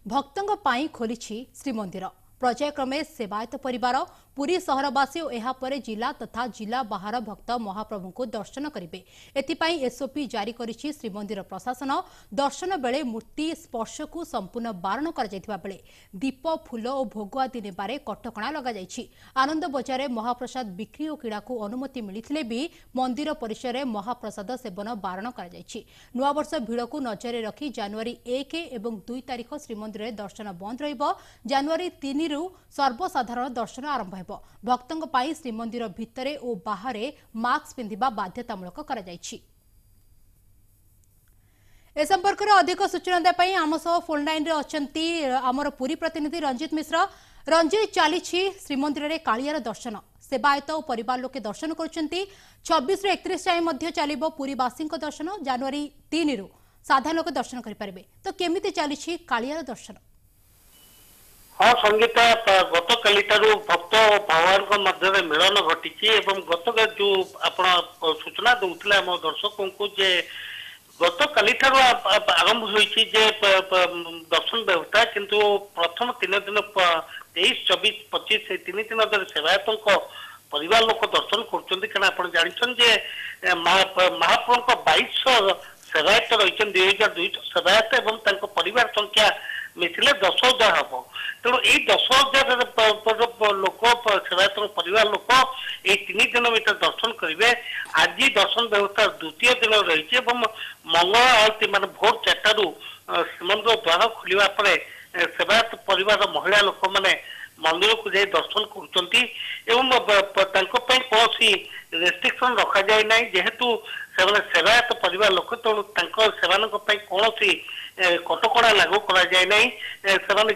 भक्तों पाई खोली श्रीमंदिर पर्यायक्रमे सेवायत परिवार पुरी सहरवासी और यापर जिला तथा जिला बाहर भक्त महाप्रभु को दर्शन करेंगे। एथिपाई एसओपी जारी करिछि श्रीमंदिर प्रशासन। दर्शन बेले मूर्ति स्पर्श को संपूर्ण बारण कर दीप फूल और भोग आदि नेबारे कटकणा लग जाइछि। आनंद बजार महाप्रसाद बिक्री और क्रीड़ा को अनुमति मिलिथिले भी मंदिर परिसर में महाप्रसाद सेवन बारण कर नूआवर्ष भिड़ को नजर रखी जनवरी 1 और 2 तारिख श्रीमंदिर में दर्शन बंद रहिबो। जनवरी 3 रु सर्वसाधारण दर्शन आरंभ हेबो। भक्तों पाई श्रीमंदिर भितरे और बाहर मास्क पिंधिबा बाध्यतामूलक करा जायछि। ए संपर्क में अधिक सूचना देपाई आम सह फोन लाइन रे अछंती आमर पुरी प्रतिनिधि रंजित मिश्र। रंजित चली श्रीमंदिर में कालियार दर्शन सेवायत और परिवार लोके दर्शन करुछंती 26 रे 31 जाए मध्य चलिबो पुरीवासी दर्शन। जनवरी 3 रु साधारण लोक दर्शन करि परिबे। तो केमिति चली कालियार दर्शन? हाँ संगीता गत काली भक्त भगवान मध्य मिलन घटी गत जो आप सूचना दूसरे आम दर्शकों को जे गत काली आरंभ होती दर्शन व्यवस्था किंतु प्रथम 3 दिन 23, 24, 25 3 दिन धर सेवायतों परिवार लोक दर्शन कर जानते महाप्रभु 2200 सेवायत रही 2200 सेवायत और परिवार संख्या मिथिले 10,000 हम तेणु यही 10,000 लोक सेवायत परिवार लोक ये 3 दिन भर दर्शन करेंगे। आज दर्शन व्यवस्था द्वितीय दिन रही मंगल आरती मान भोर 4 श्रीमंदिर द्वार खोलिया सेवायत परिवार महिला लोक मैंने मंदिर को जाई दर्शन करुँच कौन रेस्ट्रिक्शन रखा जाए ना जेहेतु सेवायत परिवार लोक तेणु कौन कटकड़ा लागू करा जाए ना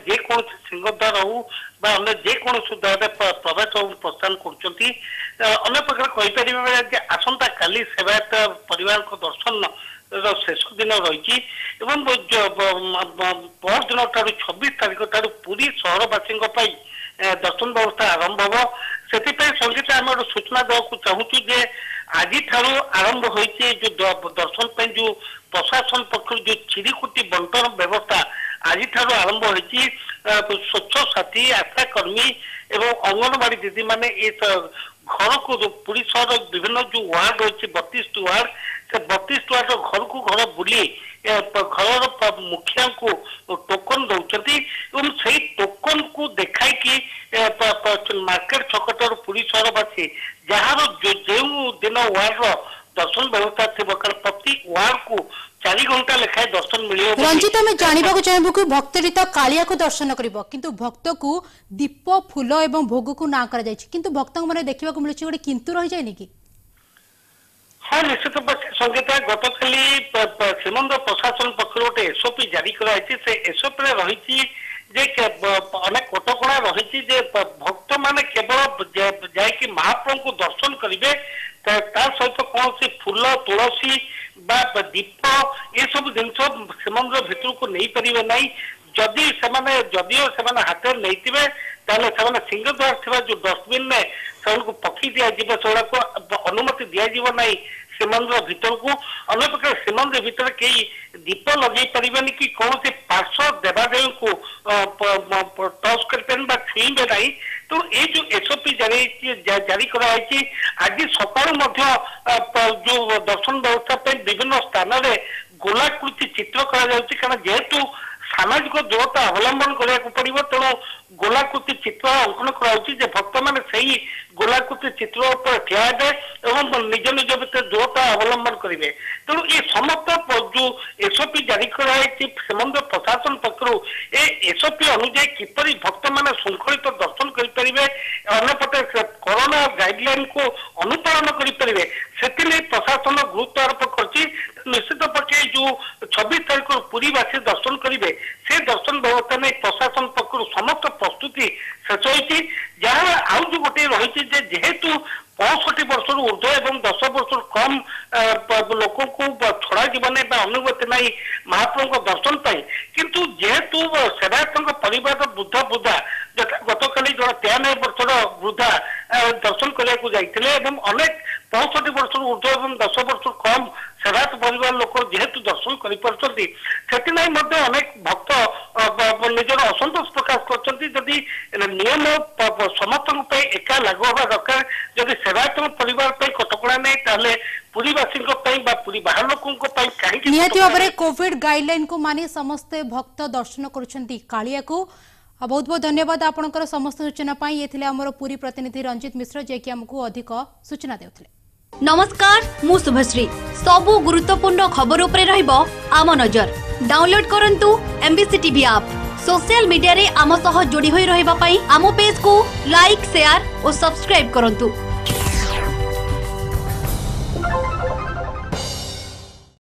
जेकोसी सिंहद्वार हो जेकोसी द्वार प्रवेश और प्रस्थान कर प्रकार आसंता काली सेवायत परिवार को दर्शन शेष दिन रही परदिन 26 तारिख ठार पुरी सहरवासी दर्शन व्यवस्था आरंभ हो से संगीत आम सूचना देवाक चाहूँ जे आज आरंभ होती जो दर्शन जो प्रशासन पक्ष जो चिड़ीकुटी बंटन व्यवस्था आज आरंभ होती स्वच्छ साथी आशा कर्मी एवं अंगनवाड़ी दीदी माने घर को पुरी सहर विभिन्न जो वार्ड रही 32 वार्ड से 32 वार्ड घर को घर बुली घर मुखिया को टोकन दौरान से टोकन को देखाई कि मार्केट छकटर पुरी सहरवासी जार जो दिन वार्ड दर्शन व्यवस्था थी प्रति वार्ड को 4 घंटा लेखाए दर्शन मिले। रंजित आम जानवा चाहबू कि भक्त तो कालिया को दर्शन करिबो किंतु भक्त को दीप फूल एवं भोग को ना करा जायछि किंतु भक्त माने देखिबा को मिलछि गोटे किंतु रहि जायनि कि? हाँ निश्चित संगीता गत काली श्रीमंदिर प्रशासन पक्ष गोटे एसओपी जारी कराई से एसओपी रही अनेक कटकणा रही भक्त माने केवल जाकि महाप्रभु को दर्शन करेंगे सहित कौन फूल तुलसी दीप ये सब जिन श्रीमंदिर भितर को नहीं पारे ना जदियो से हाथ नहीं सिंहद्वार थी जो डस्टबिन में से पखी दिज्व से अनुमति दिज्व ना श्रीमंदिर भितर को अन्य प्रकार श्रीमंदिर भितर कई दीप लगे पारे कि कौन से पार्श्व देवादेवी को टच कर छुईबे ना। तो ये जो एसओपी जारी कराई आज सका जो दर्शन व्यवस्था विभिन्न स्थान में गोलाकृति चित्र कारण जेहेतु सामाजिक दूरता अवलंबन करने को पड़ो तेणु गोलाकृति चित्र अंकन कर भक्त मैंने से गोलाकृति चित्र पर ठिया और निज निज भर दूरता अवलंबन करेंगे। तेणु ये समस्त जो एसओपी जारी कराई श्रीमंदिर प्रशासन पक्ष एसओपी अनुजाई किपरि भक्त मैंने श्रृंखलित दर्शन करेंगे अन्यपटे कोरोना गाइडलाइन को अनुपालन करेंगे से प्रशासन गुरुत्व आरोप कर निश्चित पक्षे जो 26 तारिख पुरीवासी दर्शन करेंगे से दर्शन व्यवस्था नहीं प्रशासन पक्ष समस्त प्रस्तुति शेष होती जहाँ आउ जो गोटे रही जेहेतु 65 वर्ष ऊर्ध और 10 वर्ष कम लोक को छड़ा जीवन अनुमति ना महाप्रभु दर्शन पाई किंतु जेहेतु सेवायत परिवार वृद्ध वृद्धा गत काली जन 93 वर्षर वृद्धा दर्शन करने जाते अनेक 65 वर्ष ऊर्ध और 10 वर्ष कम सेवायत परिवार लोक जेहेतु दर्शन कर अनेक भक्त निजर असंतोष प्रकाश करछंती जदि नियम समस्त एका लागू हवा दरकार जदि सेवायत परिवार कटकणा नहीं ताले पुरीवासी पुरी बाहर लोकों कहीं निहाती भाव कोविड गाइडलाइन को मानी समस्ते भक्त दर्शन करुछंती कालिया को। बहुत बहुत धन्यवाद आपनकर समस्त सूचना पाई। ये थिले हमर पूरी प्रतिनिधि रंजित मिश्र जे कि हमकु अधिक सूचना देउथिले। नमस्कार मु शुभश्री सबु गुरुत्वपूर्ण खबर उपरे रहइबो आम नजर। डाउनलोड करंतु MBC TV app. Social media रे आम सह जोड़ी होई रहइबा पई आम पेज को लाइक शेयर और सब्सक्राइब करंतु।